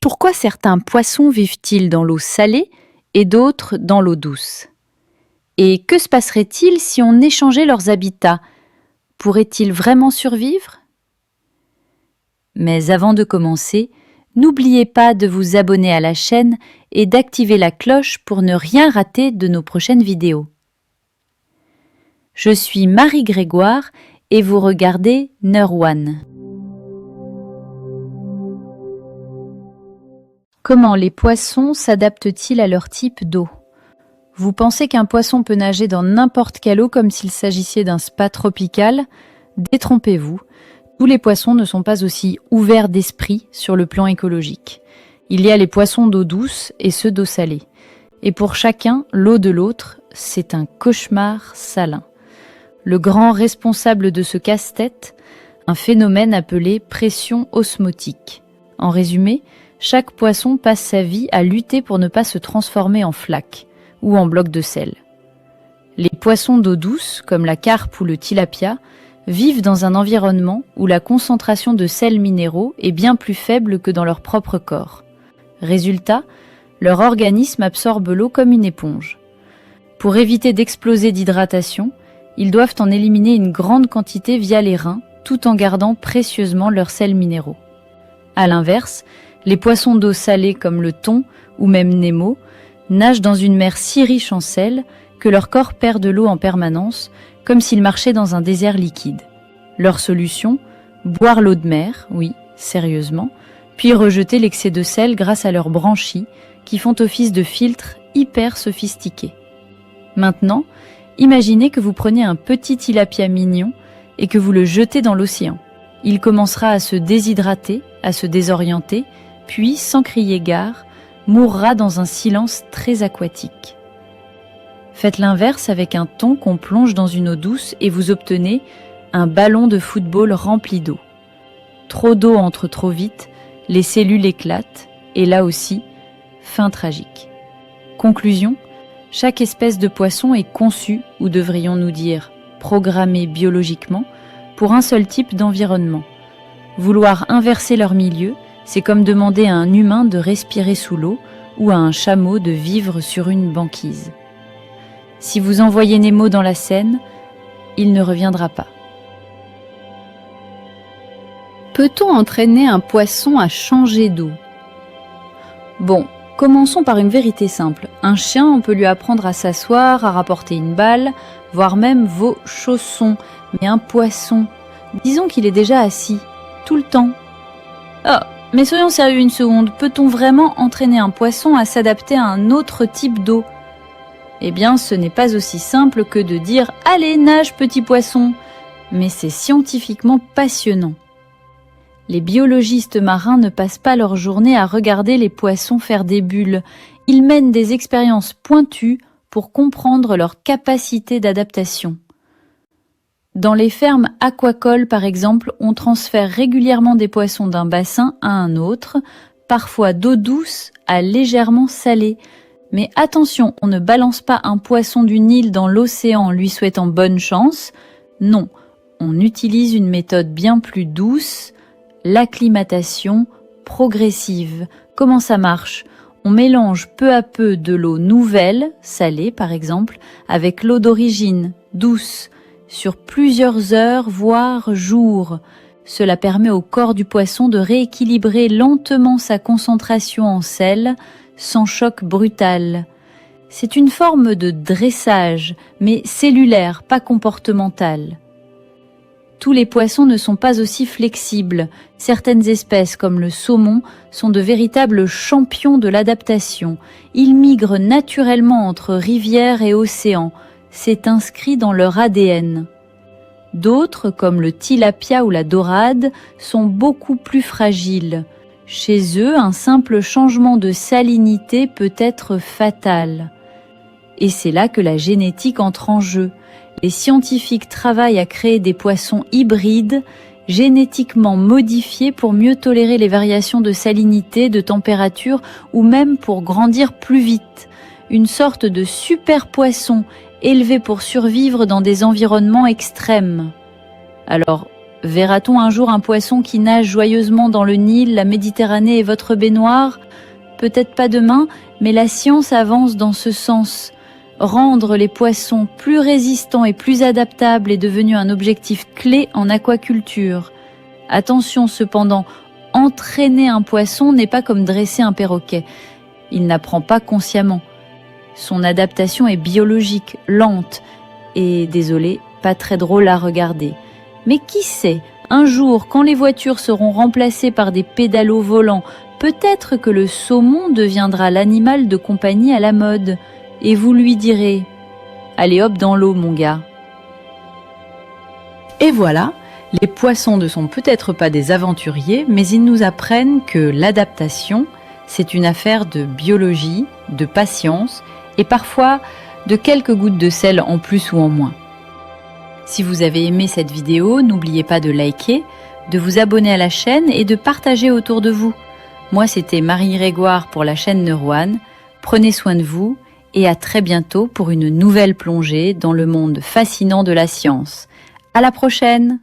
Pourquoi certains poissons vivent-ils dans l'eau salée et d'autres dans l'eau douce? Et que se passerait-il si on échangeait leurs habitats? Pourraient-ils vraiment survivre? Mais avant de commencer, n'oubliez pas de vous abonner à la chaîne et d'activer la cloche pour ne rien rater de nos prochaines vidéos. Je suis Marie Grégoire et vous regardez Nerd1. Comment les poissons s'adaptent-ils à leur type d'eau? Vous pensez qu'un poisson peut nager dans n'importe quelle eau comme s'il s'agissait d'un spa tropical? Détrompez-vous, tous les poissons ne sont pas aussi ouverts d'esprit sur le plan écologique. Il y a les poissons d'eau douce et ceux d'eau salée. Et pour chacun, l'eau de l'autre, c'est un cauchemar salin. Le grand responsable de ce casse-tête, un phénomène appelé pression osmotique. En résumé, chaque poisson passe sa vie à lutter pour ne pas se transformer en flaque ou en bloc de sel. Les poissons d'eau douce, comme la carpe ou le tilapia, vivent dans un environnement où la concentration de sels minéraux est bien plus faible que dans leur propre corps. Résultat, leur organisme absorbe l'eau comme une éponge. Pour éviter d'exploser d'hydratation, ils doivent en éliminer une grande quantité via les reins, tout en gardant précieusement leurs sels minéraux. À l'inverse, les poissons d'eau salée comme le thon ou même Nemo nagent dans une mer si riche en sel que leur corps perd de l'eau en permanence, comme s'ils marchaient dans un désert liquide. Leur solution, boire l'eau de mer, oui, sérieusement, puis rejeter l'excès de sel grâce à leurs branchies qui font office de filtres hyper sophistiqués. Maintenant, imaginez que vous prenez un petit tilapia mignon et que vous le jetez dans l'océan. Il commencera à se déshydrater, à se désorienter, puis, sans crier gare, mourra dans un silence très aquatique. Faites l'inverse avec un thon qu'on plonge dans une eau douce et vous obtenez un ballon de football rempli d'eau. Trop d'eau entre trop vite, les cellules éclatent, et là aussi, fin tragique. Conclusion, chaque espèce de poisson est conçue, ou devrions-nous dire programmée biologiquement, pour un seul type d'environnement. Vouloir inverser leur milieu, c'est comme demander à un humain de respirer sous l'eau ou à un chameau de vivre sur une banquise. Si vous envoyez Nemo dans la Seine, il ne reviendra pas. Peut-on entraîner un poisson à changer d'eau? Bon, commençons par une vérité simple. Un chien, on peut lui apprendre à s'asseoir, à rapporter une balle, voire même vos chaussons. Mais un poisson, disons qu'il est déjà assis, tout le temps. Oh, mais soyons sérieux une seconde, peut-on vraiment entraîner un poisson à s'adapter à un autre type d'eau? Eh bien, ce n'est pas aussi simple que de dire « Allez, nage, petit poisson !» Mais c'est scientifiquement passionnant. Les biologistes marins ne passent pas leur journée à regarder les poissons faire des bulles. Ils mènent des expériences pointues pour comprendre leur capacité d'adaptation. Dans les fermes aquacoles, par exemple, on transfère régulièrement des poissons d'un bassin à un autre, parfois d'eau douce à légèrement salée. Mais attention, on ne balance pas un poisson d'une île dans l'océan en lui souhaitant bonne chance. Non, on utilise une méthode bien plus douce, l'acclimatation progressive. Comment ça marche? On mélange peu à peu de l'eau nouvelle, salée par exemple, avec l'eau d'origine, douce, sur plusieurs heures, voire jours. Cela permet au corps du poisson de rééquilibrer lentement sa concentration en sel, sans choc brutal. C'est une forme de dressage, mais cellulaire, pas comportemental. Tous les poissons ne sont pas aussi flexibles. Certaines espèces, comme le saumon, sont de véritables champions de l'adaptation. Ils migrent naturellement entre rivières et océans. C'est inscrit dans leur ADN. D'autres, comme le tilapia ou la dorade, sont beaucoup plus fragiles. Chez eux, un simple changement de salinité peut être fatal. Et c'est là que la génétique entre en jeu. Les scientifiques travaillent à créer des poissons hybrides, génétiquement modifiés pour mieux tolérer les variations de salinité, de température ou même pour grandir plus vite. Une sorte de super poisson élevé pour survivre dans des environnements extrêmes. Alors, Verra-t-on un jour un poisson qui nage joyeusement dans le Nil, la Méditerranée et votre baignoire? Peut-être pas demain, mais la science avance dans ce sens. Rendre les poissons plus résistants et plus adaptables est devenu un objectif clé en aquaculture. Attention cependant, entraîner un poisson n'est pas comme dresser un perroquet. Il n'apprend pas consciemment. Son adaptation est biologique, lente et, désolé, pas très drôle à regarder. Mais qui sait, un jour, quand les voitures seront remplacées par des pédalos volants, peut-être que le saumon deviendra l'animal de compagnie à la mode. Et vous lui direz « Allez hop dans l'eau, mon gars ». Et voilà, les poissons ne sont peut-être pas des aventuriers, mais ils nous apprennent que l'adaptation, c'est une affaire de biologie, de patience et parfois de quelques gouttes de sel en plus ou en moins. Si vous avez aimé cette vidéo, n'oubliez pas de liker, de vous abonner à la chaîne et de partager autour de vous. Moi, c'était Marie Grégoire pour la chaîne NeuroOne. Prenez soin de vous et à très bientôt pour une nouvelle plongée dans le monde fascinant de la science. À la prochaine!